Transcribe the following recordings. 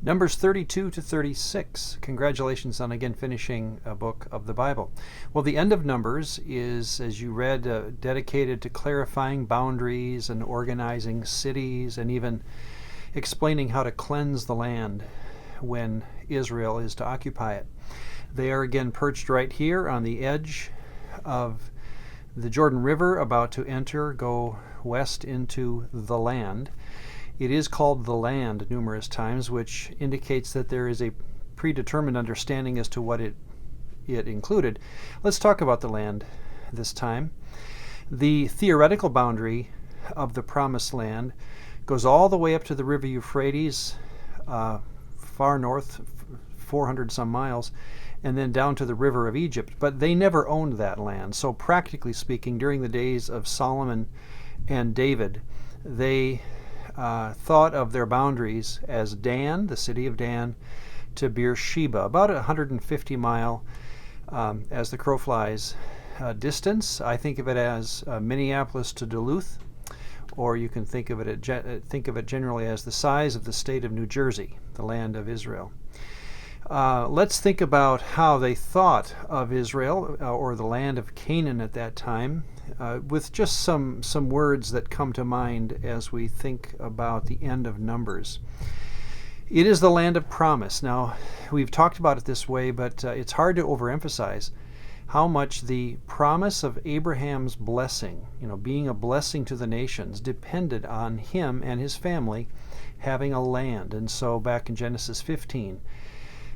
Numbers 32 to 36. Congratulations on again finishing a book of the Bible. Well, the end of Numbers is, as you read, dedicated to clarifying boundaries and organizing cities and even explaining how to cleanse the land when Israel is to occupy it. They are again perched right here on the edge of the Jordan River, about to go west into the land. It is called the land numerous times, which indicates that there is a predetermined understanding as to what it included. Let's talk about the land this time. The theoretical boundary of the Promised Land goes all the way up to the River Euphrates, far north, 400 some miles, and then down to the River of Egypt. But they never owned that land. So practically speaking, during the days of Solomon and David, they thought of their boundaries as Dan, the city of Dan, to Beersheba, about 150 mile, as the crow flies, distance. I think of it as Minneapolis to Duluth, or you can think of it generally as the size of the state of New Jersey, the land of Israel. Let's think about how they thought of Israel, or the land of Canaan at that time, with just some words that come to mind as we think about the end of Numbers. It is the land of promise. Now, we've talked about it this way, but it's hard to overemphasize how much the promise of Abraham's blessing, being a blessing to the nations, depended on him and his family having a land. And so back in Genesis 15,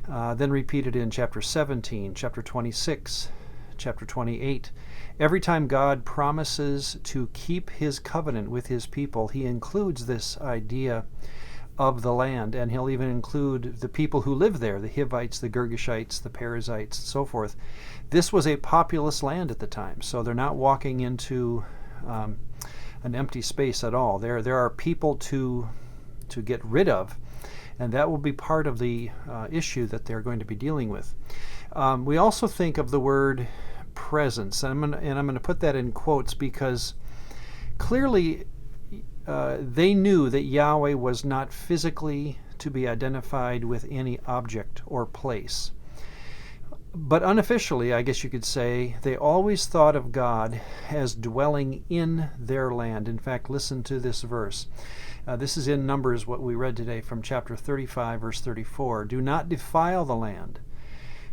then repeated in chapter 17, chapter 26, chapter 28. Every time God promises to keep his covenant with his people, he includes this idea of the land, and he'll even include the people who live there, the Hivites, the Girgashites, the Perizzites, and so forth. This was a populous land at the time, so they're not walking into an empty space at all. There are people to get rid of, and that will be part of the issue that they're going to be dealing with. We also think of the word presence, and I'm going to put that in quotes because clearly they knew that Yahweh was not physically to be identified with any object or place. But unofficially, I guess you could say, they always thought of God as dwelling in their land. In fact, listen to this verse. This is in Numbers, what we read today from chapter 35, verse 34. Do not defile the land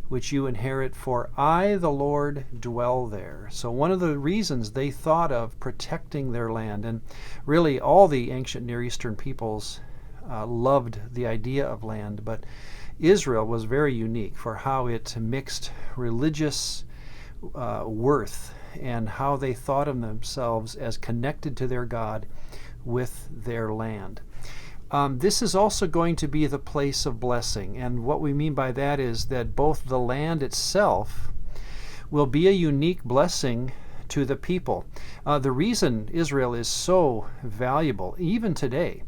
which you inherit, for I, the Lord, dwell there. So one of the reasons they thought of protecting their land, and really all the ancient Near Eastern peoples loved the idea of land, but Israel was very unique for how it mixed religious worth and how they thought of themselves as connected to their God with their land. This is also going to be the place of blessing, and what we mean by that is that both the land itself will be a unique blessing to the people. The reason Israel is so valuable, even today,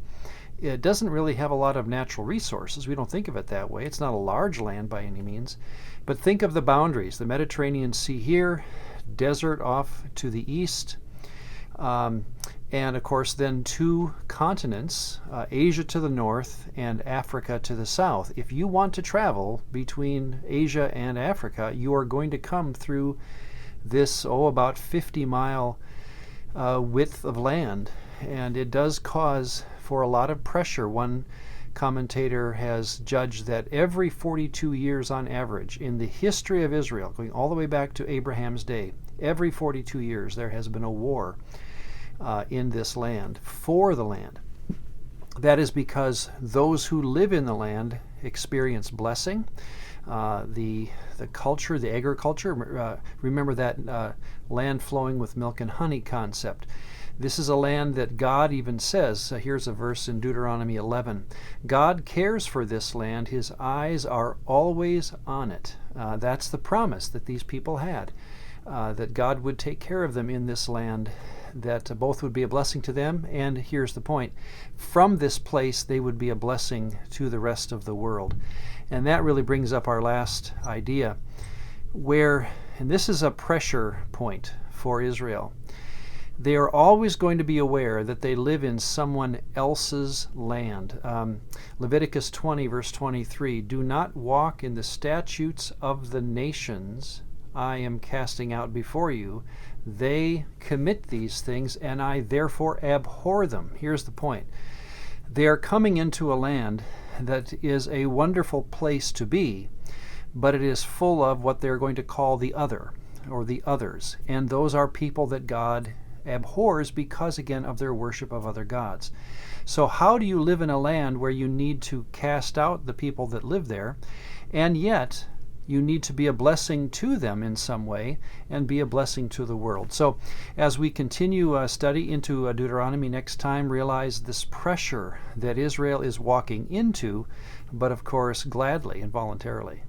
it doesn't really have a lot of natural resources. We don't think of it that way. It's not a large land by any means, but think of the boundaries. The Mediterranean Sea here, desert off to the east, and of course then two continents, Asia to the north and Africa to the south. If you want to travel between Asia and Africa, you are going to come through this, about 50-mile width of land, and it does cause for a lot of pressure. One commentator has judged that every 42 years on average in the history of Israel, going all the way back to Abraham's day, every 42 years there has been a war in this land, for the land. That is because those who live in the land experience blessing. The culture, the agriculture, remember that land flowing with milk and honey concept. This is a land that God even says, here's a verse in Deuteronomy 11, God cares for this land, his eyes are always on it. That's the promise that these people had, that God would take care of them in this land, that both would be a blessing to them, and here's the point, from this place they would be a blessing to the rest of the world. And that really brings up our last idea, where, and this is a pressure point for Israel, They are always going to be aware that they live in someone else's land. Leviticus 20, verse 23, do not walk in the statutes of the nations I am casting out before you. They commit these things, and I therefore abhor them. Here's the point. They are coming into a land that is a wonderful place to be, but it is full of what they're going to call the other, or the others. And those are people that God abhors because, again, of their worship of other gods. So how do you live in a land where you need to cast out the people that live there, and yet you need to be a blessing to them in some way and be a blessing to the world? So as we continue study into Deuteronomy next time, realize this pressure that Israel is walking into, but of course gladly and voluntarily.